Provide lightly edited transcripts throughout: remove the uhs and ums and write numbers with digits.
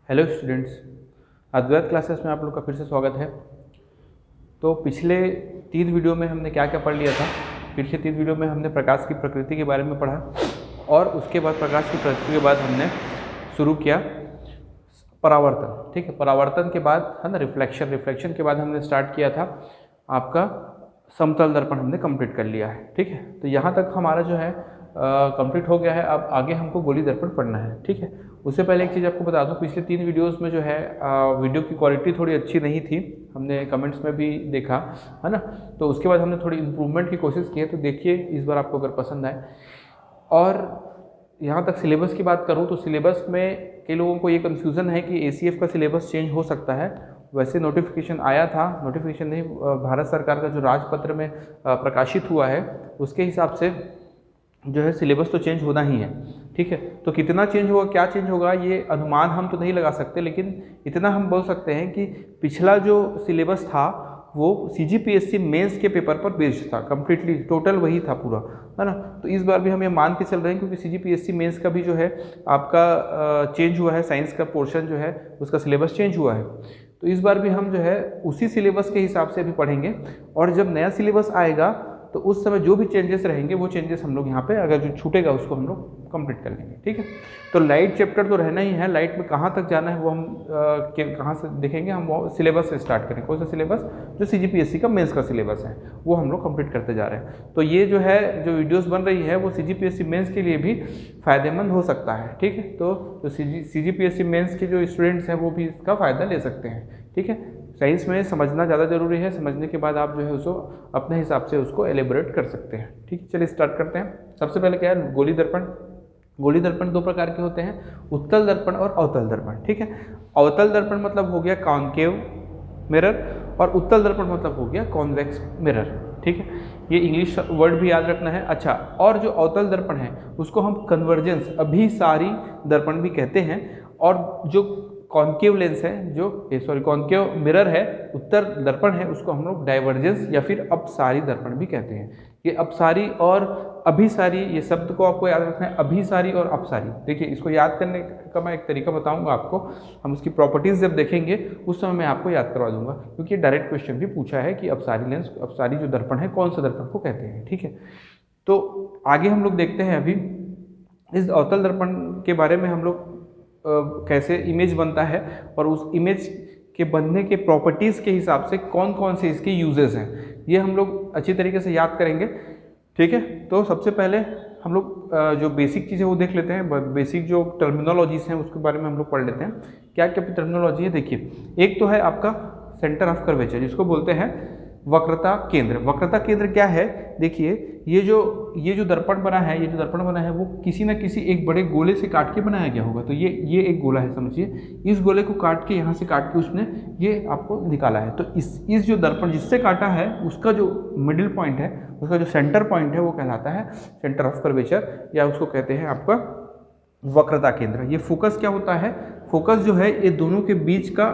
Hello students, अद्वैत classes में आप लोग का फिर से स्वागत है। तो पिछले 3 वीडियो में हमने क्या क्या पढ़ लिया था। पिछले 3 वीडियो में हमने प्रकाश की प्रकृति के बारे में पढ़ा और उसके बाद प्रकाश की प्रकृति के बाद हमने शुरू किया परावर्तन। ठीक है, परावर्तन के बाद है ना रिफ्लेक्शन के बाद हमने स्टार्ट किया था आपका समतल दर्पण, हमने कंप्लीट कर लिया है। ठीक है, तो यहाँ तक हमारा जो है कंप्लीट हो गया है। अब आगे हमको गोली दर्पण पढ़ना है। ठीक है, उससे पहले एक चीज़ आपको बता दूं, पिछले 3 वीडियोस में जो है वीडियो की क्वालिटी थोड़ी अच्छी नहीं थी, हमने कमेंट्स में भी देखा है ना। तो उसके बाद हमने थोड़ी इम्प्रूवमेंट की कोशिश की है, तो देखिए इस बार आपको अगर पसंद आए। और यहाँ तक सिलेबस की बात करूँ तो सिलेबस में कई लोगों को ये कन्फ्यूज़न है कि ACF का सिलेबस चेंज हो सकता है। वैसे नोटिफिकेशन आया था, नोटिफिकेशन नहीं, भारत सरकार का जो राजपत्र में प्रकाशित हुआ है उसके हिसाब से जो है सिलेबस तो चेंज होना ही है। ठीक है, तो कितना चेंज होगा, क्या चेंज होगा, ये अनुमान हम तो नहीं लगा सकते, लेकिन इतना हम बोल सकते हैं कि पिछला जो सिलेबस था वो CGPSC मेंस के पेपर पर बेस्ड था, कम्प्लीटली टोटल वही था पूरा, है ना। तो इस बार भी हम ये मान के चल रहे हैं क्योंकि CGPSC मेंस का भी जो है आपका चेंज हुआ है, साइंस का पोर्शन जो है उसका सिलेबस चेंज हुआ है। तो इस बार भी हम जो है उसी सिलेबस के हिसाब से अभी पढ़ेंगे, और जब नया सिलेबस आएगा तो उस समय जो भी चेंजेस रहेंगे वो चेंजेस हम लोग यहाँ पे अगर जो छूटेगा उसको हम लोग कंप्लीट कर लेंगे। ठीक है, तो लाइट चैप्टर तो रहना ही है। लाइट में कहाँ तक जाना है वो हम कहाँ से देखेंगे, हम वो सिलेबस से स्टार्ट करेंगे। कौन सा सिलेबस? जो CGPSC का मेंस का सिलेबस है वो हम लोग कंप्लीट करते जा रहे हैं। तो ये जो है जो वीडियोज़ बन रही है वो CGPSC मेंस के लिए भी फ़ायदेमंद हो सकता है। ठीक है, तो CGPSC मेंस के जो स्टूडेंट्स हैं वो भी इसका फ़ायदा ले सकते हैं। ठीक है, साइंस में समझना ज़्यादा ज़रूरी है, समझने के बाद आप जो है उसको अपने हिसाब से उसको एलेबोरेट कर सकते हैं। ठीक है, चलिए स्टार्ट करते हैं। सबसे पहले क्या है, गोली दर्पण। गोली दर्पण 2 प्रकार के होते हैं, उत्तल दर्पण और अवतल दर्पण। ठीक है, अवतल दर्पण मतलब हो गया कॉन्केव मिरर और उत्तल दर्पण मतलब हो गया कॉन्वेक्स मिरर। ठीक है, ये इंग्लिश वर्ड भी याद रखना है। अच्छा, और जो अवतल दर्पण है उसको हम कन्वर्जेंस अभिसारी दर्पण भी कहते हैं, और जो कॉन्केव लेंस है, जो कॉन्केव मिरर है, उत्तर दर्पण है, उसको हम लोग डाइवर्जेंस या फिर अपसारी दर्पण भी कहते हैं। ये अपसारी और अभिसारी, ये शब्द को आपको याद रखना है, अभिसारी और अपसारी। देखिए, इसको याद करने का मैं एक तरीका बताऊंगा आपको, हम उसकी प्रॉपर्टीज जब देखेंगे उस समय मैं आपको याद करवा दूंगा, क्योंकि डायरेक्ट क्वेश्चन भी पूछा है कि अपसारी लेंस, अपसारी जो दर्पण है कौन सा दर्पण को कहते हैं। ठीक है, तो आगे हम लोग देखते हैं अभी इस अवतल दर्पण के बारे में, हम लोग कैसे इमेज बनता है और उस इमेज के बनने के प्रॉपर्टीज़ के हिसाब से कौन कौन से इसके यूजेस हैं, ये हम लोग अच्छी तरीके से याद करेंगे। ठीक है, तो सबसे पहले हम लोग जो बेसिक चीज़ें वो देख लेते हैं, बेसिक जो टर्मिनोलॉजीज़ हैं उसके बारे में हम लोग पढ़ लेते हैं। क्या क्या टर्मिनोलॉजी है देखिए, एक तो है आपका सेंटर ऑफ कर्वेचर, जिसको बोलते हैं वक्रता केंद्र। वक्रता केंद्र क्या है, देखिए ये जो दर्पण बना है, ये जो दर्पण बना है वो किसी न किसी एक बड़े गोले से काट के बनाया गया होगा। तो ये एक गोला है, समझिए, इस गोले को काट के, यहाँ से काट के उसने ये आपको निकाला है। तो इस जो दर्पण जिससे काटा है उसका जो मिडिल पॉइंट है, उसका जो सेंटर पॉइंट है वो कहलाता है सेंटर ऑफ कर्वेचर, या उसको कहते हैं आपका वक्रता केंद्र। ये फोकस क्या होता है, फोकस जो है ये दोनों के बीच का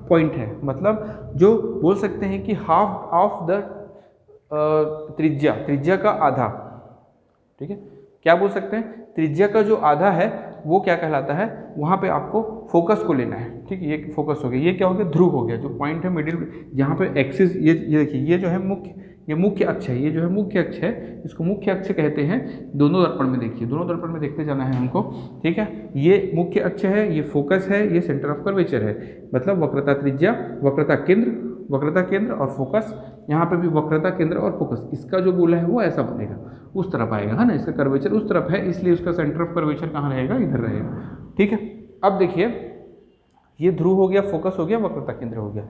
पॉइंट है, मतलब जो बोल सकते हैं कि हाफ ऑफ द त्रिज्या का आधा। ठीक है, क्या बोल सकते हैं, त्रिज्या का जो आधा है वो क्या कहलाता है, वहाँ पे आपको फोकस को लेना है। ठीक है, ये फोकस हो गया, ये क्या हो गया, ध्रुव हो गया, जो पॉइंट है मिडिल, यहाँ पे एक्सिस, ये देखिए, ये जो है मुख्य अक्ष है, ये जो है मुख्य अक्ष है, इसको मुख्य अक्ष कहते हैं। दोनों दर्पण में देखिए, दोनों दर्पण में देखते जाना है हमको। ठीक है, ये मुख्य अक्ष है, ये फोकस है, ये सेंटर ऑफ कर्वेचर है, मतलब वक्रता त्रिज्या, वक्रता केंद्र और फोकस। यहाँ पे भी वक्रता केंद्र और फोकस, इसका जो गोला है वो ऐसा बनेगा, उस तरफ आएगा, है ना, इसका कर्वेचर उस तरफ है, इसलिए उसका सेंटर ऑफ कर्वेचर कहाँ रहेगा, इधर रहेगा। ठीक है, अब देखिए ये ध्रुव हो गया, फोकस हो गया, वक्रता केंद्र हो गया।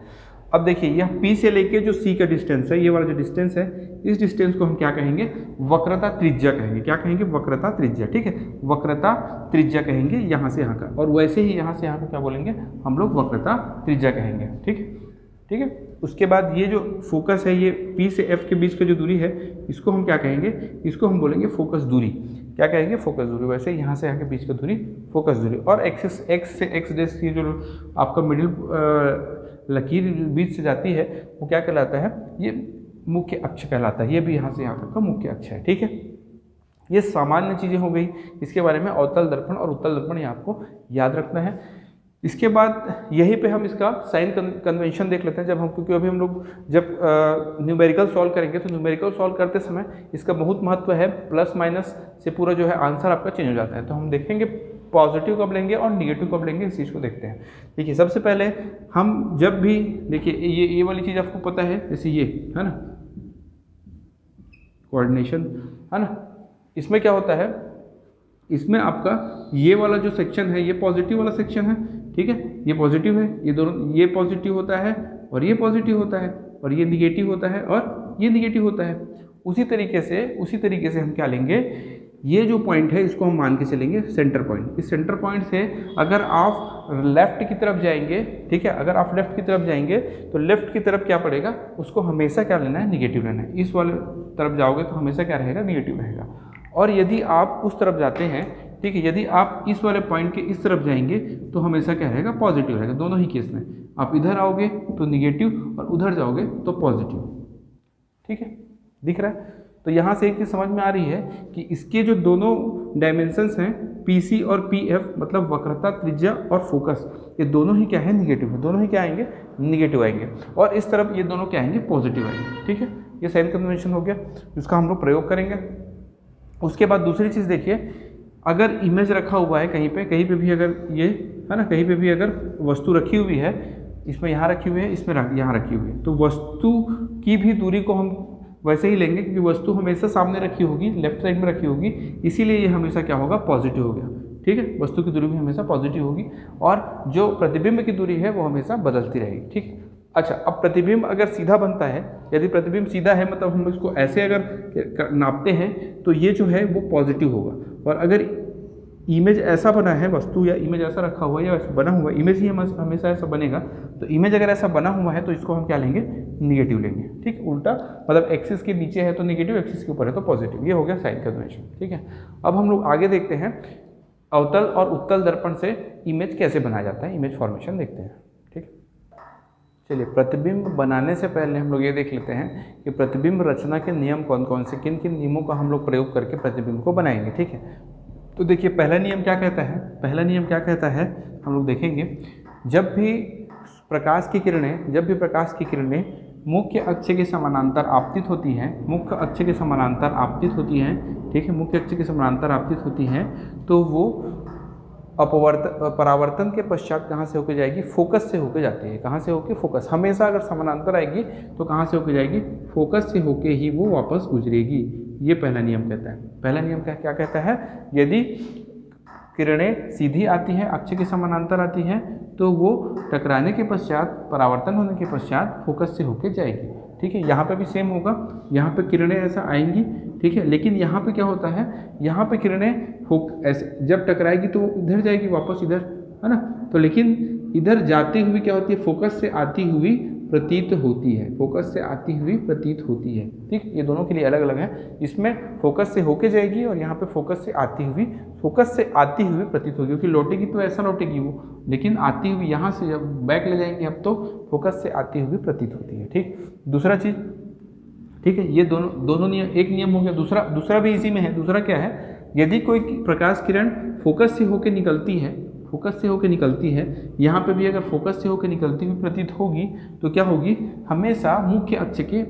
अब देखिए यह P से लेके जो C का डिस्टेंस है, ये वाला जो डिस्टेंस है, इस डिस्टेंस को हम क्या कहेंगे, वक्रता त्रिज्या कहेंगे। क्या कहेंगे, वक्रता त्रिज्या। ठीक है, वक्रता त्रिज्या कहेंगे यहाँ से यहाँ का, और वैसे ही यहाँ से यहाँ को क्या बोलेंगे हम लोग, वक्रता त्रिज्या कहेंगे। ठीक है, ठीक है, उसके बाद ये जो फोकस है, ये P से F के बीच की जो दूरी है, इसको हम क्या कहेंगे, इसको हम बोलेंगे फोकस दूरी। क्या कहेंगे, फोकस दूरी। वैसे यहाँ से यहाँ के बीच की दूरी फोकस दूरी, और एक्सिस एक्स से एक्स डेस की जो आपका मिडिल लकीर बीच से जाती है वो क्या कहलाता है, ये मुख्य अक्ष कहलाता है। ये भी यहाँ से यहाँ तक का मुख्य अक्ष है। ठीक है, ये सामान्य चीज़ें हो गई। इसके बारे में अवतल दर्पण और उत्तल दर्पण ये आपको याद रखना है। इसके बाद यहीं पे हम इसका साइन कन्वेंशन देख लेते हैं जब हम, क्योंकि अभी हम लोग जब न्यूमेरिकल सॉल्व करेंगे तो न्यूमेरिकल सॉल्व करते समय इसका बहुत महत्व है, प्लस माइनस से पूरा जो है आंसर आपका चेंज हो जाता है। तो हम देखेंगे पॉजिटिव कब लेंगे और निगेटिव कब लेंगे, इस चीज़ को देखते हैं। देखिए सबसे पहले हम जब भी, देखिए ये वाली चीज़ आपको पता है, जैसे ये है ना कोऑर्डिनेशन, है ना, इसमें क्या होता है, इसमें आपका ये वाला जो सेक्शन है ये पॉजिटिव वाला सेक्शन है, ठीक है, ये पॉजिटिव है, ये दोनों, ये पॉजिटिव होता है और ये पॉजिटिव होता है और ये निगेटिव होता है और ये निगेटिव होता है। उसी तरीके से हम क्या लेंगे, ये जो पॉइंट है इसको हम मान के चलेंगे सेंटर पॉइंट। इस सेंटर पॉइंट से अगर आप लेफ्ट की तरफ जाएंगे, ठीक है, अगर आप लेफ्ट की तरफ जाएंगे तो लेफ्ट की तरफ क्या पड़ेगा, उसको हमेशा क्या लेना है, निगेटिव लेना है। इस वाले तरफ जाओगे तो हमेशा क्या रहेगा, निगेटिव रहेगा। और यदि आप उस तरफ जाते हैं, ठीक है, यदि आप इस वाले पॉइंट के इस तरफ जाएंगे तो हमेशा क्या रहेगा, पॉजिटिव रहेगा। दोनों ही केस में आप इधर आओगे तो निगेटिव और उधर जाओगे तो पॉजिटिव, ठीक है, दिख रहा है। तो यहाँ से एक चीज़ समझ में आ रही है कि इसके जो दोनों डायमेंशंस हैं PC और PF, मतलब वक्रता, त्रिज्या और फोकस, ये दोनों ही क्या है, निगेटिव है। दोनों ही क्या आएंगे, निगेटिव आएंगे। और इस तरफ ये दोनों क्या आएंगे, पॉजिटिव आएंगे, ठीक है। ये साइन कन्वेंशन हो गया, इसका हम लोग प्रयोग करेंगे। उसके बाद दूसरी चीज़ देखिए, अगर इमेज रखा हुआ है कहीं पे भी अगर ये है ना, कहीं पे भी अगर वस्तु रखी हुई है, इसमें यहाँ रखी हुई है, इसमें यहाँ रखी हुई है, तो वस्तु की भी दूरी को हम वैसे ही लेंगे, क्योंकि वस्तु हमेशा सामने रखी होगी, लेफ्ट साइड में रखी होगी, इसीलिए ये हमेशा क्या होगा, पॉजिटिव हो गया, ठीक है। वस्तु की दूरी भी हमेशा पॉजिटिव होगी और जो प्रतिबिंब की दूरी है वो हमेशा बदलती रहेगी, ठीक है। अच्छा, अब प्रतिबिंब अगर सीधा बनता है, यदि प्रतिबिंब सीधा है मतलब हम इसको ऐसे अगर नापते हैं तो ये जो है वो पॉजिटिव होगा। और अगर इमेज ऐसा बना है, वस्तु या इमेज ऐसा रखा हुआ है या ऐसा बना हुआ है, इमेज ही हमेशा ऐसा बनेगा, तो इमेज अगर ऐसा बना हुआ है तो इसको हम क्या लेंगे, निगेटिव लेंगे, ठीक। उल्टा मतलब एक्सिस के नीचे है तो निगेटिव, एक्सिस के ऊपर है तो पॉजिटिव। ये हो गया साइन कन्वेंशन, ठीक है। अब हम लोग आगे देखते हैं अवतल और उत्तल दर्पण से इमेज कैसे बनाया जाता है, इमेज फॉर्मेशन देखते हैं, ठीक। चलिए, प्रतिबिंब बनाने से पहले हम लोग ये देख लेते हैं कि प्रतिबिंब रचना के नियम कौन कौन से, किन किन नियमों का हम लोग प्रयोग करके प्रतिबिंब को बनाएंगे, ठीक है। तो देखिए पहला नियम क्या कहता है, पहला नियम क्या कहता है, हम लोग देखेंगे, जब भी प्रकाश की किरणें मुख्य अक्ष के समानांतर आपतित होती हैं, मुख्य अक्ष के समानांतर आपतित होती हैं, ठीक है, मुख्य अक्ष के समानांतर आपतित होती हैं, तो वो परावर्तन के पश्चात कहाँ से होकर जाएगी, फोकस से होकर जाती है। कहाँ से होकर, फोकस। हमेशा अगर समानांतर आएगी तो कहाँ से होकर जाएगी, फोकस से होकर ही वो वापस गुजरेगी। ये पहला नियम कहता है। पहला नियम क्या कहता है, यदि किरणें सीधी आती हैं, अक्ष के समानांतर आती हैं, तो वो टकराने के पश्चात, परावर्तन होने के पश्चात फोकस से होकर जाएगी, ठीक है। यहाँ पे भी सेम होगा, यहाँ पे किरणें ऐसा आएंगी, ठीक है, लेकिन यहाँ पे क्या होता है, यहाँ पे किरणें ऐसे जब टकराएगी तो इधर जाएगी वापस, इधर, है ना। तो लेकिन इधर जाती हुई क्या होती है, फोकस से आती हुई प्रतीत होती है, फोकस से आती हुई प्रतीत होती है, ठीक। ये दोनों के लिए अलग अलग है। इसमें फोकस से होके जाएगी और यहाँ पे फोकस से आती हुई प्रतीत होगी, क्योंकि लौटेगी तो ऐसा लौटेगी वो, लेकिन आती हुई यहाँ से जब बैक ले जाएंगे अब तो फोकस से आती हुई प्रतीत होती है, ठीक। दूसरा चीज़, ठीक है, ये दोनों नियम, एक नियम हो गया। दूसरा भी इसी में है। दूसरा क्या है, यदि कोई प्रकाश किरण फोकस से होकर निकलती है, यहाँ पे भी अगर फोकस से होकर निकलती हुई प्रतीत होगी तो क्या होगी, हमेशा मुख्य अक्ष के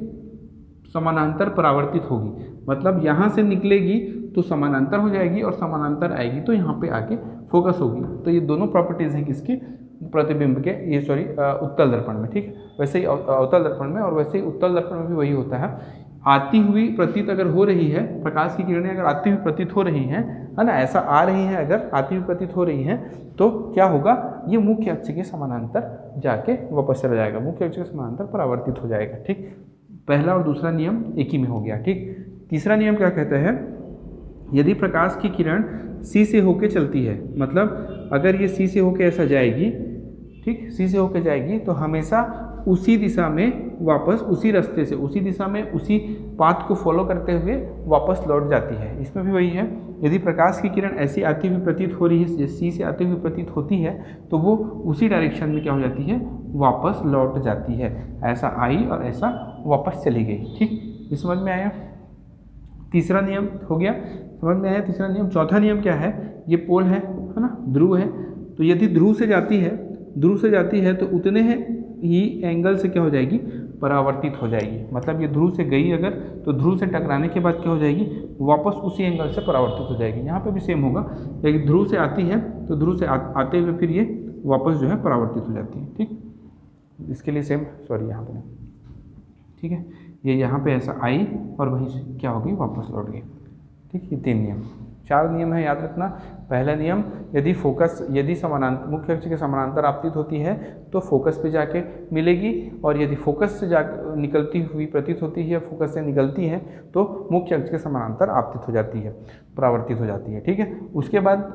समानांतर परावर्तित होगी। मतलब यहाँ से निकलेगी तो समानांतर हो जाएगी और समानांतर आएगी तो यहाँ पे आके फोकस होगी। तो ये दोनों प्रॉपर्टीज़ हैं किसकी, प्रतिबिंब के, ये उत्तल दर्पण में, ठीक है। वैसे ही अवतल दर्पण में और वैसे ही उत्तल दर्पण में भी वही होता है। आती हुई प्रतीत अगर हो रही है, प्रकाश की किरणें अगर आती हुई प्रतीत हो रही हैं, है ना, ऐसा आ रही हैं, अगर आती हुई प्रतीत हो रही हैं, तो क्या होगा, ये मुख्य अक्ष के समानांतर जाके वापस चला जाएगा, मुख्य अक्ष के समानांतर परावर्तित हो जाएगा, ठीक। पहला और दूसरा नियम एक ही में हो गया, ठीक। तीसरा नियम क्या कहता है, यदि प्रकाश की किरण C से होके चलती है, मतलब अगर ये C से होके ऐसा जाएगी, ठीक, C से होके जाएगी तो हमेशा उसी दिशा में वापस, उसी रास्ते से, उसी दिशा में, उसी पाथ को फॉलो करते हुए वापस लौट जाती है। इसमें भी वही है, यदि प्रकाश की किरण ऐसी आती हुई प्रतीत हो रही है, C से आती हुई प्रतीत होती है, तो वो उसी डायरेक्शन में क्या हो जाती है, वापस लौट जाती है। ऐसा आई और ऐसा वापस चली गई, ठीक। ये समझ में आया, तीसरा नियम हो गया, समझ में आया तीसरा नियम। चौथा नियम क्या है, ये पोल है ना, ध्रुव है, तो तो यदि ध्रुव से जाती है तो उतने ही एंगल से क्या हो जाएगी, परावर्तित हो जाएगी। मतलब ये ध्रुव से गई अगर, तो ध्रुव से टकराने के बाद क्या हो जाएगी, वापस उसी एंगल से परावर्तित हो जाएगी। यहाँ पे भी सेम होगा, लेकिन ध्रुव से आती है तो ध्रुव से आते हुए फिर ये वापस जो है परावर्तित हो जाती है। ठीक, इसके लिए सेम, सॉरी यहाँ पे, ठीक है, ये यहाँ पे ऐसा आई और वहीं से क्या होगी, वापस लौट गई। ठीक, ये 3 नियम, 4 नियम है, याद रखना। पहला नियम, यदि समानांतर मुख्य अक्ष के समानांतर आपतित होती है तो फोकस पे जाके मिलेगी, और यदि फोकस से निकलती हुई प्रतीत होती है, फोकस से निकलती है तो मुख्य अक्ष के समानांतर आपतित हो जाती है, परावर्तित हो जाती है। ठीक है, उसके बाद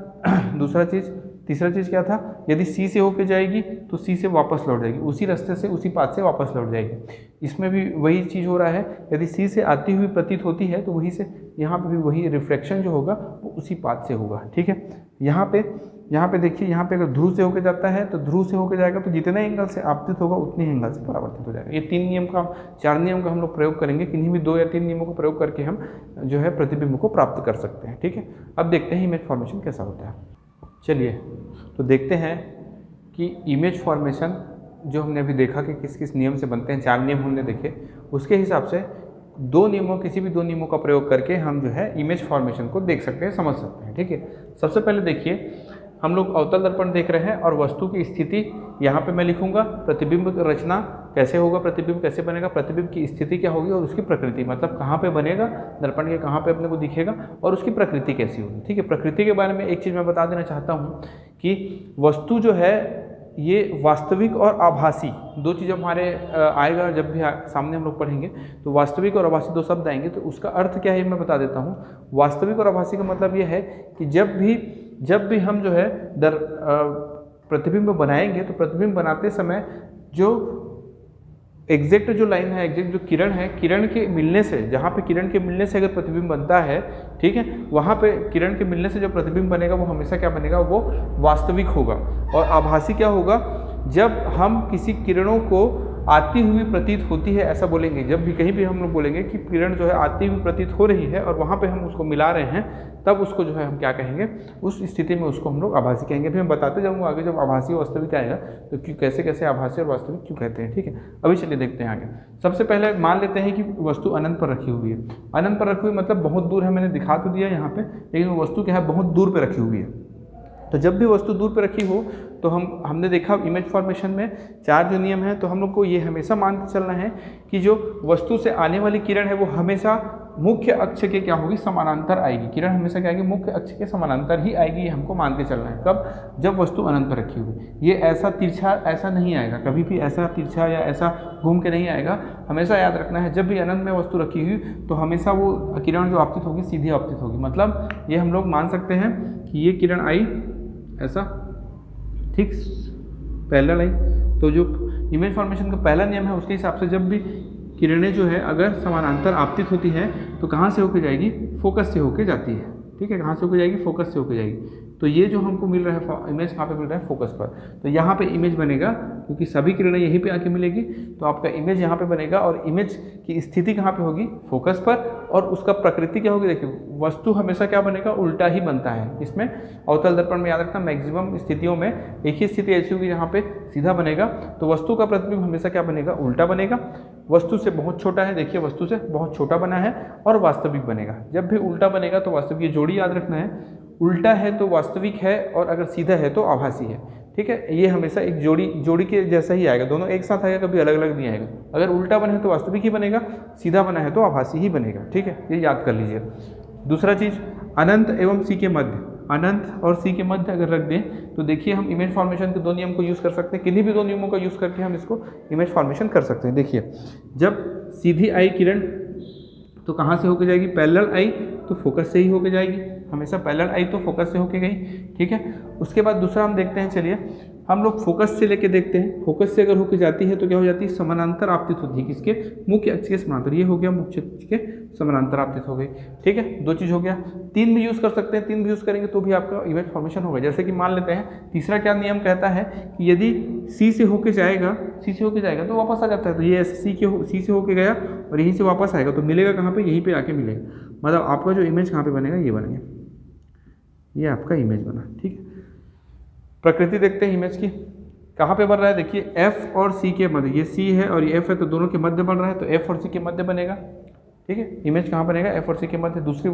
तीसरा चीज़ क्या था, यदि सी से होके जाएगी तो सी से वापस लौट जाएगी, उसी रास्ते से, उसी पाथ से वापस लौट जाएगी। इसमें भी वही चीज़ हो रहा है, यदि सी से आती हुई प्रतीत होती है तो वहीं से यहाँ पे भी वही रिफ्लेक्शन जो होगा वो उसी पाथ से होगा। ठीक है, यहाँ पे देखिए, यहाँ पे अगर ध्रुव से होके जाता है तो ध्रुव से होके जाएगा तो जितने एंगल से आपतित होगा उतने एंगल से परावर्तित हो जाएगा। ये 4 नियम का हम लोग प्रयोग करेंगे, किन्हीं भी 2 या 3 नियमों का प्रयोग करके हम जो है प्रतिबिंब को प्राप्त कर सकते हैं। ठीक है, अब देखते हैं इमेज फॉर्मेशन कैसा होता है। चलिए तो देखते हैं कि इमेज फॉर्मेशन जो हमने अभी देखा कि किस किस नियम से बनते हैं, 4 नियम हमने देखे, उसके हिसाब से किसी भी 2 नियमों का प्रयोग करके हम जो है इमेज फॉर्मेशन को देख सकते हैं, समझ सकते हैं। ठीक है, सबसे पहले देखिए, हम लोग अवतल दर्पण देख रहे हैं और वस्तु की स्थिति यहाँ पे मैं लिखूंगा, प्रतिबिंब की रचना कैसे होगा, प्रतिबिंब कैसे बनेगा, प्रतिबिंब की स्थिति क्या होगी और उसकी प्रकृति, मतलब कहाँ पे बनेगा, दर्पण के कहाँ पे अपने को दिखेगा और उसकी प्रकृति कैसी होगी। ठीक है, प्रकृति के बारे में एक चीज़ मैं बता देना चाहता हूँ कि वस्तु जो है ये वास्तविक और आभासी 2 चीज़ हमारे आएगा, जब भी सामने हम लोग पढ़ेंगे तो वास्तविक और आभासी 2 शब्द आएंगे। तो उसका अर्थ क्या है मैं बता देता हूँ। वास्तविक और आभासी का मतलब ये है कि जब भी हम जो है प्रतिबिंब बनाएंगे तो प्रतिबिंब बनाते समय जो एग्जैक्ट जो लाइन है, एग्जैक्ट जो किरण है, किरण के मिलने से, जहाँ पे किरण के मिलने से अगर प्रतिबिंब बनता है, ठीक है, वहाँ पे किरण के मिलने से जो प्रतिबिंब बनेगा वो हमेशा क्या बनेगा, वो वास्तविक होगा। और आभासी क्या होगा, जब हम किसी किरणों को आती हुई प्रतीत होती है ऐसा बोलेंगे, जब भी कहीं भी हम लोग बोलेंगे कि किरण जो है आती हुई प्रतीत हो रही है और वहाँ पे हम उसको मिला रहे हैं, तब उसको जो है हम क्या कहेंगे, उस स्थिति में उसको हम लोग आभासी कहेंगे। फिर मैं बताते जाऊँगा आगे जब आभासी और वास्तविक आएगा तो कैसे कैसे आभासी और वास्तविक क्यों कहते हैं। ठीक है, अभी चलिए देखते हैं आगे। सबसे पहले मान लेते हैं कि वस्तु अनंत पर रखी हुई है। अनंत पर रखी हुई मतलब बहुत दूर है, मैंने दिखा तो दिया यहाँ पे, लेकिन वो वस्तु क्या है, बहुत दूर पर रखी हुई है। तो जब भी वस्तु दूर पर रखी हो तो हमने देखा इमेज फॉर्मेशन में 4 जो नियम हैं, तो हम लोग को ये हमेशा मानते चलना है कि जो वस्तु से आने वाली किरण है वो हमेशा मुख्य अक्ष के क्या होगी, समानांतर आएगी। किरण हमेशा क्या आएगी, मुख्य अक्ष के समानांतर ही आएगी, ये हमको मान के चलना है। कब, जब वस्तु अनंत पर रखी हुई। ये ऐसा तिरछा ऐसा नहीं आएगा, कभी भी ऐसा तिरछा या ऐसा घूम के नहीं आएगा। हमेशा याद रखना है जब भी अनंत में वस्तु रखी हुई तो हमेशा वो किरण जो आपतित होगी सीधी आपतित होगी। मतलब ये हम लोग मान सकते हैं कि ये किरण आई ऐसा, ठीक, पैरेलल आई। तो जो इमेज फॉर्मेशन का पहला नियम है उसके हिसाब से जब भी किरणें जो है अगर समानांतर आपतित होती है तो कहाँ से होके जाएगी, फोकस से होके जाती है। ठीक है, कहाँ से होके जाएगी, फोकस से होके जाएगी। तो ये जो हमको मिल रहा है इमेज कहाँ पे मिल रहा है, फोकस पर। तो यहाँ पे इमेज बनेगा क्योंकि सभी किरणें यहीं पे आके मिलेगी, तो आपका इमेज यहाँ पे बनेगा। और इमेज की स्थिति कहाँ पे होगी, फोकस पर। और उसका प्रकृति क्या होगी, देखिए वस्तु हमेशा क्या बनेगा, उल्टा ही बनता है। इसमें अवतल दर्पण में याद रखना मैक्सिमम स्थितियों में एक ही स्थिति ऐसी होगी जहाँ पे सीधा बनेगा, तो वस्तु का प्रतिबिंब हमेशा क्या बनेगा, उल्टा बनेगा। वस्तु से बहुत छोटा है, देखिए वस्तु से बहुत छोटा बना है और वास्तविक बनेगा। जब भी उल्टा बनेगा तो वास्तविक, ये जोड़ी याद रखना है, उल्टा है तो वास्तविक है और अगर सीधा है तो आभासी है। ठीक है, ये हमेशा एक जोड़ी के जैसा ही आएगा, दोनों एक साथ आएगा, कभी अलग अलग नहीं आएगा। अगर उल्टा बना है तो वास्तविक ही बनेगा, सीधा बना है तो आभासी ही बनेगा। ठीक है, ये याद कर लीजिए। दूसरा चीज़, अनंत एवं सी के मध्य, अनंत और सी के मध्य अगर रख दें तो देखिए हम इमेज फॉर्मेशन के 2 नियम को यूज़ कर सकते हैं। किन्हीं भी 2 नियमों का यूज़ करके हम इसको इमेज फॉर्मेशन कर सकते हैं। देखिए जब सीधी आई किरण तो कहाँ से होके जाएगी, पैरेलल आई तो फोकस से ही होके जाएगी, हमेशा पैरेलल आई तो फोकस से होके गई। ठीक है, उसके बाद दूसरा हम देखते हैं, चलिए हम लोग फोकस से लेके देखते हैं। फोकस से अगर होके जाती है तो क्या हो जाती है, समानांतर आपतित होती है। किसके, मुख्य अक्ष के समानांतर। ये हो गया मुख्य अक्ष के समानांतर आपतित हो गई। ठीक है, 2 चीज़ हो गया। 3 भी यूज़ कर सकते हैं, 3 भी यूज़ करेंगे तो भी आपका इमेज फॉर्मेशन होगा। जैसे कि मान लेते हैं तीसरा क्या नियम कहता है कि यदि सी से होके जाएगा तो वापस आ जाता है। तो ये सी से होके गया और यहीं से वापस आएगा तो मिलेगा कहाँ पे, यहीं पे आके मिलेगा। मतलब आपका जो इमेज कहाँ पे बनेगा, ये बनेगा, ये आपका इमेज बना। ठीक है, प्रकृति देखते हैं इमेज की, कहाँ पे बन रहा है, देखिए F और C के मध्य, ये C है और ये F है, तो दोनों के मध्य बन रहा है, तो F और C के मध्य बनेगा। ठीक है, इमेज कहाँ बनेगा, F और C के मध्य। दूसरी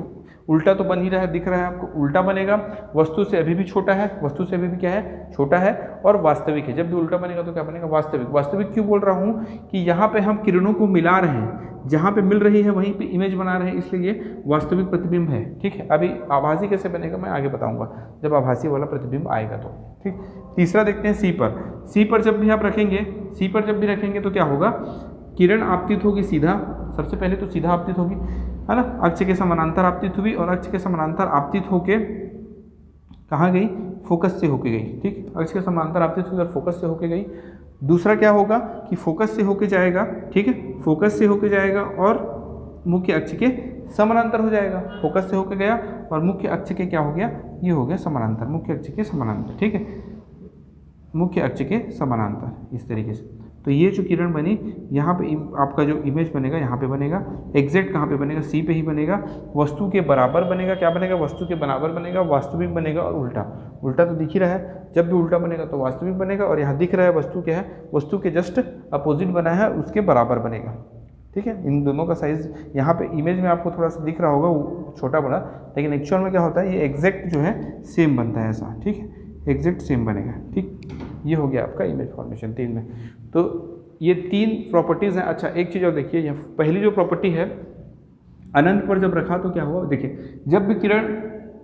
उल्टा तो बन ही रहा है, दिख रहा है आपको, उल्टा बनेगा, वस्तु से अभी भी छोटा है, वस्तु से अभी भी क्या है, छोटा है और वास्तविक है। जब भी उल्टा बनेगा तो क्या बनेगा, वास्तविक। वास्तविक क्यों बोल रहा हूँ कि यहाँ पे हम किरणों को मिला रहे हैं, जहाँ पे मिल रही है वहीं पे इमेज बना रहे हैं, इसलिए ये वास्तविक प्रतिबिंब है। ठीक है, अभी आभासी कैसे बनेगा मैं आगे बताऊंगा जब आभासी वाला प्रतिबिंब आएगा तो। ठीक, तीसरा देखते हैं सी पर। सी पर जब भी आप रखेंगे, सी पर जब भी रखेंगे तो क्या होगा, किरण आपतित होगी सीधा, सबसे पहले तो सीधा आपतित होगी, है ना, अक्ष के समानांतर आपतित हुई और अक्ष के समानांतर आपतित होके कहाँ गई, फोकस से होके गई। ठीक, अक्ष के समानांतर आपतित हुई और फोकस से होके गई। दूसरा क्या होगा कि फोकस से होके जाएगा, ठीक है, फोकस से होके जाएगा और मुख्य अक्ष के समानांतर हो जाएगा। फोकस से होके गया और मुख्य अक्ष के क्या हो गया, ये हो गया समानांतर, मुख्य अक्ष के समानांतर। ठीक है, मुख्य अक्ष के समानांतर इस तरीके से। तो ये जो किरण बनी यहाँ पे आपका जो इमेज बनेगा यहाँ पे बनेगा, एग्जैक्ट कहाँ पे बनेगा, सी पे ही बनेगा, वस्तु के बराबर बनेगा। क्या बनेगा, वस्तु के बराबर बनेगा, वास्तविक बनेगा और उल्टा। उल्टा तो दिख ही रहा है, जब भी उल्टा बनेगा तो वास्तविक बनेगा, और यहाँ दिख रहा है वस्तु क्या है, वस्तु के जस्ट अपोजिट बना है, उसके बराबर बनेगा। ठीक है, इन दोनों का साइज यहाँ पे इमेज में आपको थोड़ा सा दिख रहा होगा वो छोटा बड़ा, लेकिन एक्चुअल में क्या होता है, ये एग्जैक्ट जो है सेम बनता है ऐसा। ठीक है, एग्जैक्ट सेम बनेगा। ठीक, ये हो गया आपका इमेज फॉर्मेशन 3 में। तो ये 3 प्रॉपर्टीज़ हैं। अच्छा, एक चीज़ और देखिए, यहाँ पहली जो प्रॉपर्टी है, अनंत पर जब रखा तो क्या हुआ, देखिए जब भी किरण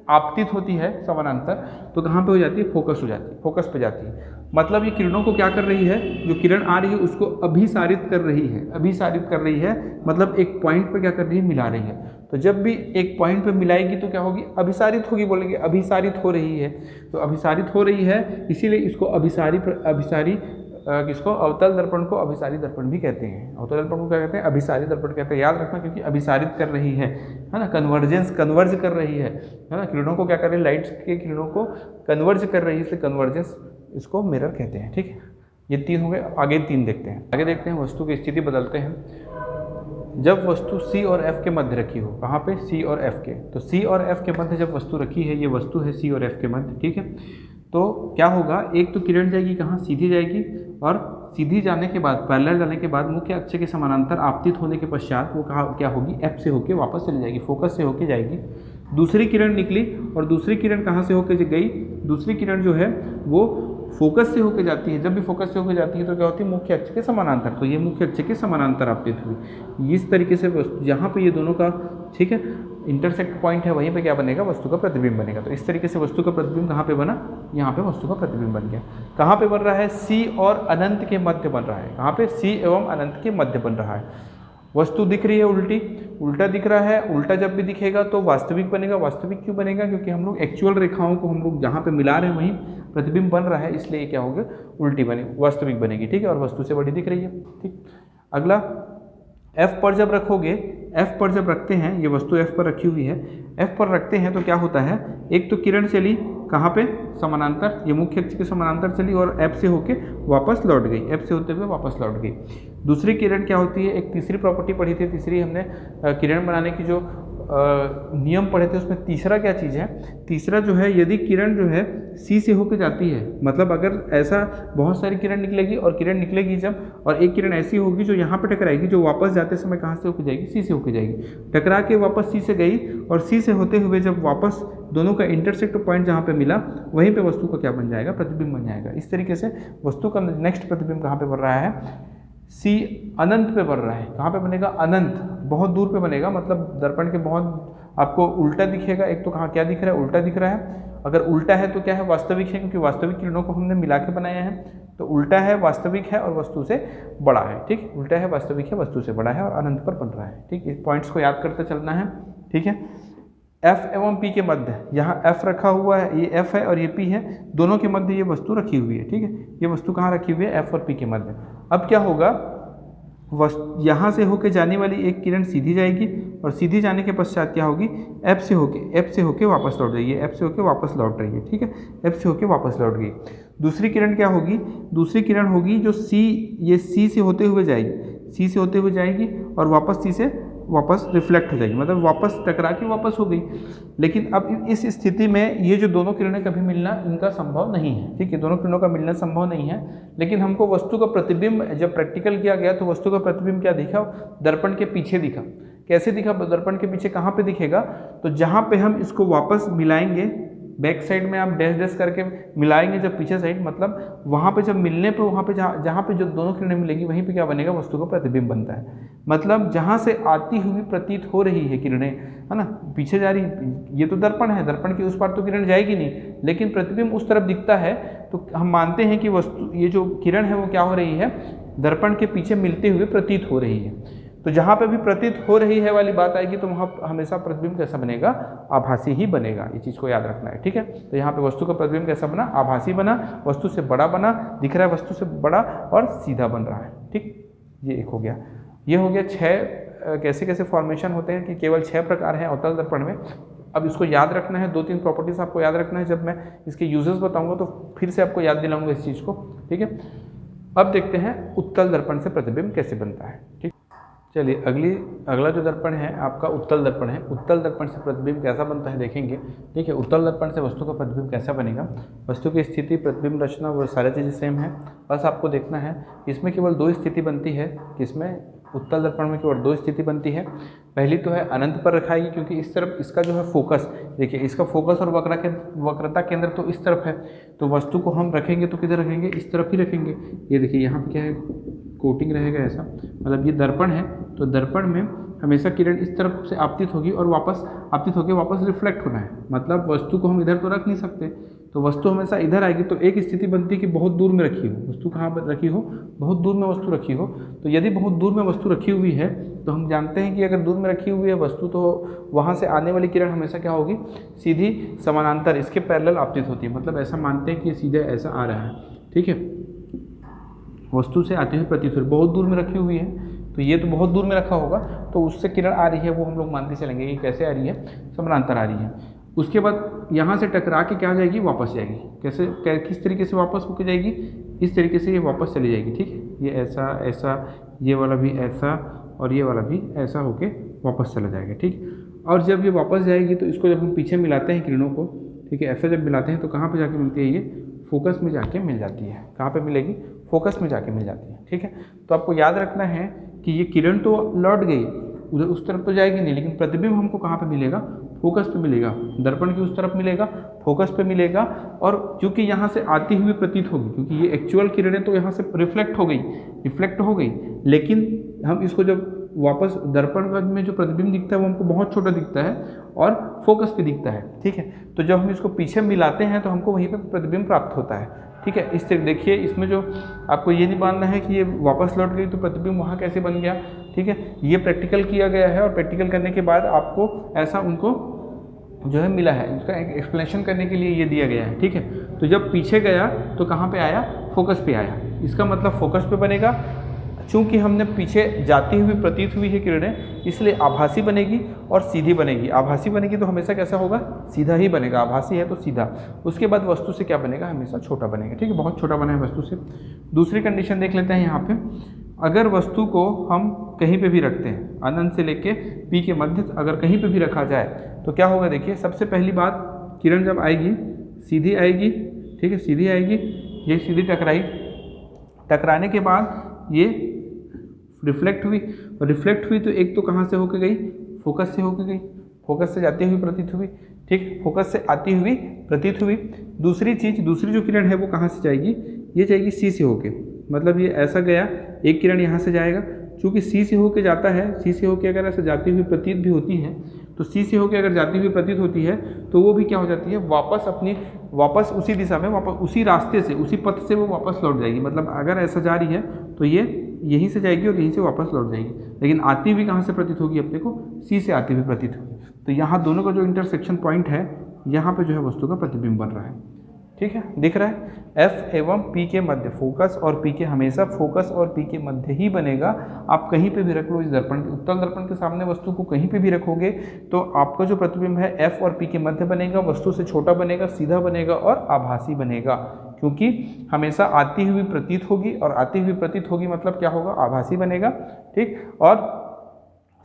आपतित होती है समानांतर तो कहाँ पे हो जाती है, फोकस हो जाती है, फोकस पे जाती है। मतलब ये किरणों को क्या कर रही है, जो किरण आ रही है उसको अभिसारित कर रही है, अभिसारित कर रही है, मतलब एक पॉइंट पे क्या कर रही है, मिला रही है। तो जब भी एक पॉइंट पे मिलाएगी तो क्या होगी, अभिसारित होगी, बोलेंगे अभिसारित हो रही है। तो अभिसारित हो रही है, इसीलिए इसको अभिसारी किसको, अवतल दर्पण को अभिसारी दर्पण भी कहते हैं। अवतल दर्पण को क्या कहते हैं, अभिसारी दर्पण कहते हैं। याद रखना, क्योंकि अभिसारित कर रही है ना, कन्वर्ज कर रही है ना, किरणों को क्या कर रही है, लाइट्स के किरणों को कन्वर्ज कर रही है, इसलिए कन्वर्जेंस इसको मिरर कहते हैं। ठीक है, ये 3 हो गए। आगे 3 देखते हैं, आगे देखते हैं, वस्तु की स्थिति बदलते हैं। जब वस्तु C और F के मध्य रखी हो, कहाँ पे, C और F के, तो C और F के मध्य जब वस्तु रखी है, ये वस्तु है C और F के मध्य। ठीक है, तो क्या होगा, एक तो किरण जाएगी कहाँ, सीधी जाएगी, और सीधी जाने के बाद, पैरेलल जाने के बाद मुख्य अक्ष के समानांतर आपतित होने के पश्चात वो कहाँ क्या होगी, F से होके वापस चली जाएगी, फोकस से होके जाएगी। दूसरी किरण निकली और दूसरी किरण कहाँ से होके गई, दूसरी किरण जो है वो फोकस से होके जाती है। जब भी फोकस से होके जाती है तो क्या होती है, मुख्य अक्ष के समानांतर। तो ये मुख्य अक्ष के समानांतर आपतित हुई। इस तरीके से जहाँ पे ये दोनों का, ठीक है, इंटरसेक्ट पॉइंट है, वहीं पे क्या बनेगा, वस्तु का प्रतिबिंब बनेगा। तो इस तरीके से वस्तु का प्रतिबिंब कहाँ पे बना, यहाँ पे वस्तु का प्रतिबिंब बन गया। कहाँ पे बन रहा है, C और अनंत के मध्य बन रहा है। कहाँ पे, C एवं अनंत के मध्य बन रहा है। वस्तु दिख रही है उल्टी, उल्टा दिख रहा है, उल्टा जब भी दिखेगा तो वास्तविक बनेगा। वास्तविक क्यों बनेगा, क्योंकि हम लोग एक्चुअल रेखाओं को हम लोग जहाँ पे मिला रहे हैं वहीं प्रतिबिंब बन रहा है, इसलिए क्या होगा, उल्टी बने, वास्तविक बनेगी। ठीक है, और वस्तु से बड़ी दिख रही है। ठीक, अगला F पर जब रखोगे, F पर जब रखते हैं, ये वस्तु F पर रखी हुई है, F पर रखते हैं तो क्या होता है, एक तो किरण चली कहाँ पे, समानांतर, ये मुख्य अक्ष के समानांतर चली और F से होके वापस लौट गई, F से होते हुए वापस लौट गई। दूसरी किरण क्या होती है, एक तीसरी प्रॉपर्टी पढ़ी थी, तीसरी हमने किरण बनाने की जो नियम पढ़े थे, उसमें तीसरा क्या चीज़ है, तीसरा जो है, यदि किरण जो है C से होकर जाती है, मतलब अगर ऐसा बहुत सारी किरण निकलेगी और किरण निकलेगी जब, और एक किरण ऐसी होगी जो यहाँ पे टकराएगी, जो वापस जाते समय कहाँ से होकर जाएगी, C से होकर जाएगी, टकरा के वापस C से गई, और C से होते हुए जब वापस दोनों का इंटरसेक्ट पॉइंट जहाँ पे मिला, वहीं पे वस्तु का क्या बन जाएगा, प्रतिबिंब बन जाएगा। इस तरीके से वस्तु का नेक्स्ट प्रतिबिंब कहाँ पे बन रहा है, C अनंत पे बन रहा है। कहाँ पे बनेगा, अनंत, बहुत दूर पे बनेगा, मतलब दर्पण के बहुत आपको उल्टा दिखेगा। एक तो कहाँ क्या दिख रहा है, उल्टा दिख रहा है। अगर उल्टा है तो क्या है, वास्तविक है, क्योंकि वास्तविक किरणों को हमने मिला के बनाया है। तो उल्टा है, वास्तविक है और वस्तु से बड़ा है। ठीक, उल्टा है, वास्तविक है, वस्तु से बड़ा है और अनंत पर बन रहा है। ठीक, इस पॉइंट्स को याद करते चलना है। ठीक है, F एवं P के मध्य, यहाँ F रखा हुआ है, ये F है और ये P है, दोनों के मध्य ये वस्तु रखी हुई है। ठीक है, ये वस्तु कहाँ रखी हुई है, F और P के मध्य। अब क्या होगा, यहाँ से होके जाने वाली एक किरण सीधी जाएगी और सीधी जाने के पश्चात क्या होगी, F से होके वापस लौट जाएगी, F से होके वापस लौट रही है। ठीक है, F से होके वापस लौट गई। दूसरी किरण क्या होगी, दूसरी किरण होगी जो C, ये C से होते हुए जाएगी, C से होते हुए जाएगी और वापस C से वापस रिफ्लेक्ट हो जाएगी, मतलब वापस टकरा के वापस हो गई। लेकिन अब इस स्थिति में ये जो दोनों किरणें कभी मिलना इनका संभव नहीं है, ठीक है, दोनों किरणों का मिलना संभव नहीं है। लेकिन हमको वस्तु का प्रतिबिंब जब प्रैक्टिकल किया गया तो वस्तु का प्रतिबिंब क्या दिखा, दर्पण के पीछे दिखा। कैसे दिखा, दर्पण के पीछे कहाँ पे दिखेगा, तो जहाँ पे हम इसको वापस मिलाएंगे, बैक साइड में आप डैश डैश करके मिलाएंगे जब पीछे साइड, मतलब वहाँ पे जब मिलने पे वहाँ पे जहाँ पे जो दोनों किरणें मिलेंगी वहीं पे क्या बनेगा, वस्तु का प्रतिबिंब बनता है। मतलब जहाँ से आती हुई प्रतीत हो रही है किरणें, है ना, पीछे जा रही, ये तो दर्पण है, दर्पण के उस पार तो किरण जाएगी नहीं, लेकिन प्रतिबिंब उस तरफ दिखता है, तो हम मानते हैं कि वस्तु, ये जो किरण है वो क्या हो रही है, दर्पण के पीछे मिलते हुए प्रतीत हो रही है। तो जहाँ पे भी प्रतीत हो रही है वाली बात आएगी तो वहाँ हमेशा प्रतिबिंब कैसा बनेगा, आभासी ही बनेगा। ये चीज़ को याद रखना है, ठीक है। तो यहाँ पे वस्तु का प्रतिबिंब कैसा बना, आभासी बना, वस्तु से बड़ा बना, दिख रहा है वस्तु से बड़ा और सीधा बन रहा है, ठीक। ये एक हो गया। ये हो गया 6 कैसे कैसे फॉर्मेशन होते हैं, कि केवल 6 प्रकार हैं अवतल दर्पण में। अब इसको याद रखना है, 2-3 प्रॉपर्टीज आपको याद रखना है। जब मैं इसके यूजेस बताऊँगा तो फिर से आपको याद दिलाऊंगा इस चीज़ को, ठीक है। अब देखते हैं उत्तल दर्पण से प्रतिबिंब कैसे बनता है, ठीक। चलिए अगला जो दर्पण है आपका उत्तल दर्पण है। उत्तल दर्पण से प्रतिबिंब कैसा बनता है देखेंगे, ठीक है। उत्तल दर्पण से वस्तु का प्रतिबिंब कैसा बनेगा, वस्तु की स्थिति, प्रतिबिंब रचना, वो सारी चीज़ें सेम है, बस आपको देखना है इसमें केवल 2 स्थिति बनती है। किसमें, उत्तल दर्पण में केवल 2 स्थिति बनती है। पहली तो है अनंत पर रखाएगी, क्योंकि इस तरफ इसका जो है फोकस, देखिए इसका फोकस और वक्रता केंद्र तो इस तरफ है, तो वस्तु को हम रखेंगे तो किधर रखेंगे, इस तरफ ही रखेंगे। ये देखिए यहाँ पे क्या है, कोटिंग रहेगा ऐसा, मतलब ये दर्पण है, तो दर्पण में हमेशा किरण इस तरफ से आपतित होगी और वापस आपतित होकर वापस रिफ्लेक्ट होना है, मतलब वस्तु को हम इधर तो रख नहीं सकते, तो वस्तु हमेशा इधर आएगी। तो एक स्थिति बनती है कि बहुत दूर में रखी हो वस्तु, कहाँ पर रखी हो, बहुत दूर में वस्तु रखी हो। तो यदि बहुत दूर में वस्तु रखी हुई है तो हम जानते हैं कि अगर दूर में रखी हुई है वस्तु तो वहाँ से आने वाली किरण हमेशा क्या होगी, सीधी समानांतर इसके पैरेलल आपतित होती है। मतलब ऐसा मानते हैं कि सीधे ऐसा आ रहा है, ठीक है, वस्तु से आती हुई प्रतीत हो रही, बहुत दूर में रखी हुई है, तो ये तो बहुत दूर में रखा होगा, तो उससे किरण आ रही है, वो हम लोग मानते चलेंगे कि कैसे आ रही है, समानांतर आ रही है। उसके बाद यहाँ से टकरा के क्या जाएगी, वापस जाएगी। कैसे, किस तरीके से वापस होकर जाएगी, इस तरीके से ये वापस चली जाएगी, ठीक है। ये ऐसा ऐसा, ये वाला भी ऐसा और ये वाला भी ऐसा होके वापस चला जाएगा, ठीक। और जब ये वापस जाएगी तो इसको जब हम पीछे मिलाते हैं किरणों को, ठीक है, ऐसा जब मिलाते हैं तो कहाँ पे जाके मिलती है, ये फोकस में जाके मिल जाती है। कहाँ पे मिलेगी, फोकस में जाके मिल जाती है, ठीक है। तो आपको याद रखना है कि ये किरण तो लौट गई, उधर उस तरफ तो जाएगी नहीं, लेकिन प्रतिबिंब हमको कहाँ पे मिलेगा, फोकस पे मिलेगा, दर्पण की उस तरफ मिलेगा, फोकस पे मिलेगा। और क्योंकि यहाँ से आती हुई प्रतीत होगी, क्योंकि ये एक्चुअल किरणें तो यहाँ से रिफ्लेक्ट हो गई, लेकिन हम इसको जब वापस दर्पण में जो प्रतिबिंब दिखता है वो हमको बहुत छोटा दिखता है और फोकस पे दिखता है, ठीक है। तो जब हम इसको पीछे मिलाते हैं तो हमको वहीं पे प्रतिबिंब प्राप्त होता है, ठीक है। इस तरह देखिए, इसमें जो आपको ये नहीं मानना है कि ये वापस लौट गई तो प्रतिबिंब वहाँ कैसे बन गया, ठीक है। ये प्रैक्टिकल किया गया है और प्रैक्टिकल करने के बाद आपको ऐसा उनको जो है मिला है, इसका एक एक्सप्लेनेशन करने के लिए ये दिया गया है, ठीक है। तो जब पीछे गया तो कहाँ पे आया, फोकस पे आया, इसका मतलब फोकस पे बनेगा। चूँकि हमने पीछे जाती हुई प्रतीत हुई है किरणें, इसलिए आभासी बनेगी और सीधी बनेगी। आभासी बनेगी तो हमेशा कैसा होगा, सीधा ही बनेगा, आभासी है तो सीधा। उसके बाद वस्तु से क्या बनेगा, हमेशा छोटा बनेगा, ठीक है, बहुत छोटा बना है वस्तु से। दूसरी कंडीशन देख लेते हैं यहाँ पे, अगर वस्तु को हम कहीं पे भी रखते हैं, अनंत से लेके पी के मध्य अगर कहीं पे भी रखा जाए तो क्या होगा, देखिए सबसे पहली बात, किरण जब आएगी सीधी आएगी, ठीक है, सीधी आएगी, ये सीधी टकराई, टकराने के बाद ये रिफ्लेक्ट हुई, और रिफ्लेक्ट हुई तो एक तो कहाँ से होकर गई, फोकस से होकर गई, फोकस से जाती हुई प्रतीत हुई, ठीक, फोकस से आती हुई प्रतीत हुई। दूसरी चीज़, दूसरी जो किरण है वो कहाँ से जाएगी, ये जाएगी सी से होके, मतलब ये ऐसा गया, एक किरण यहाँ से जाएगा, चूँकि सी से होके जाता है, सी से होके अगर ऐसे जाती हुई प्रतीत भी होती है तो सी से होके अगर जाती हुई प्रतीत होती है तो वो भी क्या हो जाती है, वापस उसी दिशा में, वापस उसी रास्ते से, उसी पथ से वो वापस लौट जाएगी। मतलब अगर ऐसा जा रही है तो ये यहीं से जाएगी और यहीं से वापस लौट जाएगी, लेकिन आती हुई कहाँ से प्रतीत होगी, अपने को सी से आती हुई प्रतीत होगी। तो यहाँ दोनों का जो इंटरसेक्शन पॉइंट है, यहाँ पे जो है वस्तु का प्रतिबिंब बन रहा है, ठीक है, दिख रहा है। एफ एवं पी के मध्य, फोकस और पी के, हमेशा फोकस और पी के मध्य ही बनेगा। आप कहीं पे भी रख लो इस दर्पण के, उत्तल दर्पण के सामने वस्तु को कहीं पे भी रखोगे तो आपका जो प्रतिबिंब है एफ और पी के मध्य बनेगा, वस्तु से छोटा बनेगा, सीधा बनेगा और आभासी बनेगा, क्योंकि हमेशा आती हुई प्रतीत होगी, और आती हुई प्रतीत होगी मतलब क्या होगा, आभासी बनेगा, ठीक। और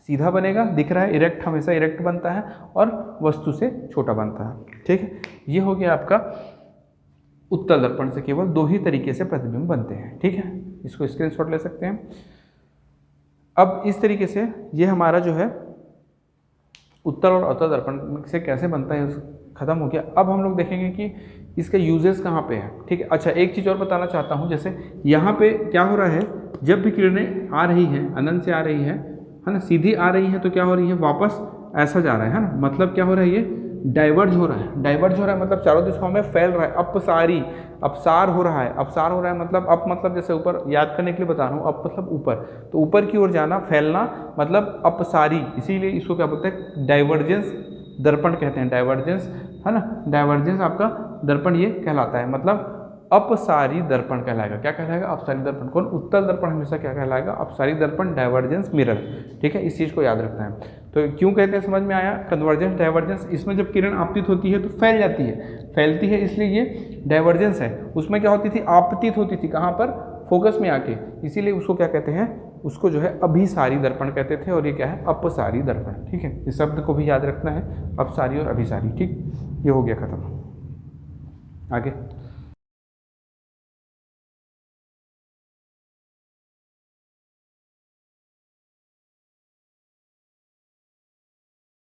सीधा बनेगा, दिख रहा है, इरेक्ट हमेशा इरेक्ट बनता है और वस्तु से छोटा बनता है। ठीक है, ये हो गया आपका उत्तल दर्पण से केवल 2 ही तरीके से प्रतिबिंब बनते हैं। ठीक है, इसको स्क्रीनशॉट ले सकते हैं। अब इस तरीके से ये हमारा जो है उत्तल और अवतल दर्पण से कैसे बनता है खत्म हो गया। अब हम लोग देखेंगे कि इसके यूजेस कहाँ पे है। ठीक है, अच्छा एक चीज़ और बताना चाहता हूँ, जैसे यहाँ पे क्या हो रहा है, जब भी किरणें आ रही हैं, अनंत से आ रही है ना, सीधी आ रही है तो क्या हो रही है, वापस ऐसा जा रहा है ना, मतलब क्या हो रहा है, ये डाइवर्ज हो रहा है। डाइवर्ज हो रहा है मतलब चारों दिशाओं में फैल रहा है, अपसारी, अपसार हो रहा है। अपसार हो रहा है मतलब अप मतलब जैसे ऊपर, याद करने के लिए बता रहा हूँ, अप मतलब ऊपर, तो ऊपर की ओर जाना, फैलना मतलब अपसारी, इसीलिए इसको क्या बोलते हैं, डाइवर्जेंस दर्पण कहते हैं। डाइवर्जेंस है ना, डाइवर्जेंस आपका दर्पण ये कहलाता है, मतलब अपसारी दर्पण कहलाएगा। क्या कहलाएगा, अपसारी दर्पण। कौन, उत्तल दर्पण हमेशा क्या कहलाएगा, अपसारी दर्पण, डाइवर्जेंस मिरर। ठीक है, इस चीज़ को याद रखना है। तो क्यों कहते हैं, समझ में आया, कन्वर्जेंस डाइवर्जेंस, इसमें जब किरण आपतित होती है तो फैल जाती है, फैलती है, इसलिए ये डाइवर्जेंस है। उसमें क्या होती थी, आपतित होती थी, कहाँ पर, फोकस में आके, इसीलिए उसको क्या कहते हैं, उसको जो है अभिसारी दर्पण कहते थे, और ये क्या है, अपसारी दर्पण। ठीक है, इस शब्द को भी याद रखना है, अपसारी और अभिसारी। ठीक, ये हो गया खत्म। आगे